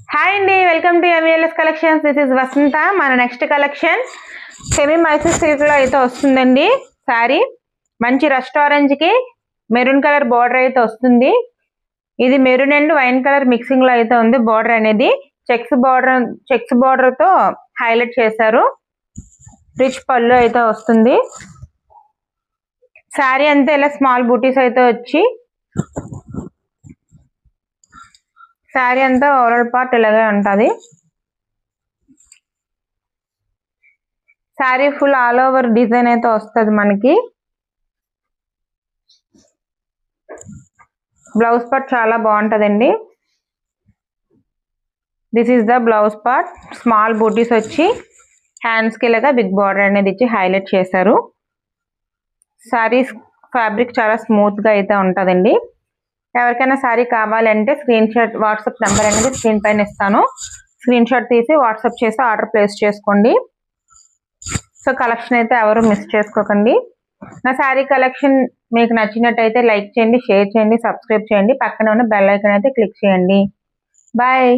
Hi అండి, welcome to MVLS collections. This is Vasantha. మన next collection semi Mysore సిల్క్లో అయితే వస్తుందండి. శారీ మంచి రస్ట్ ఆరెంజ్కి మెరూన్ కలర్ బార్డర్ అయితే వస్తుంది. ఇది మెరూన్ అండ్ వైన్ కలర్ మిక్సింగ్లో అయితే ఉంది. బార్డర్ అనేది చెక్స్ బార్డర్తో హైలైట్ చేశారు. రిచ్ పళ్ళు అయితే వస్తుంది. శారీ అంతా ఇలా స్మాల్ బూటీస్ అయితే వచ్చి శారీ అంతా ఓవరాల్ పార్ట్ ఇలాగే ఉంటుంది. Sari full all over design అయితే వస్తుంది మనకి. బ్లౌజ్ పార్ట్ చాలా బాగుంటుందండి. This is the blouse part. Small butis వచ్చి హ్యాండ్స్కి ఇలాగా బిగ్ బార్డర్ అనేది ఇచ్చి హైలైట్ చేశారు. శారీస్ ఫ్యాబ్రిక్ చాలా స్మూత్గా అయితే ఉంటుందండి. ఎవరికైనా శారీ కావాలంటే స్క్రీన్ షాట్ వాట్సాప్ నెంబర్ అనేది స్క్రీన్ పైన ఇస్తాను. స్క్రీన్ షాట్ తీసి వాట్సాప్ చేసి ఆర్డర్ ప్లేస్ చేసుకోండి. సో కలెక్షన్ అయితే ఎవరు మిస్ చేసుకోకండి. నా శారీ కలెక్షన్ మీకు నచ్చినట్టయితే లైక్ చేయండి, షేర్ చేయండి, సబ్స్క్రైబ్ చేయండి. పక్కన ఉన్న బెల్ ఐకాన్ అయితే క్లిక్ చేయండి. బాయ్.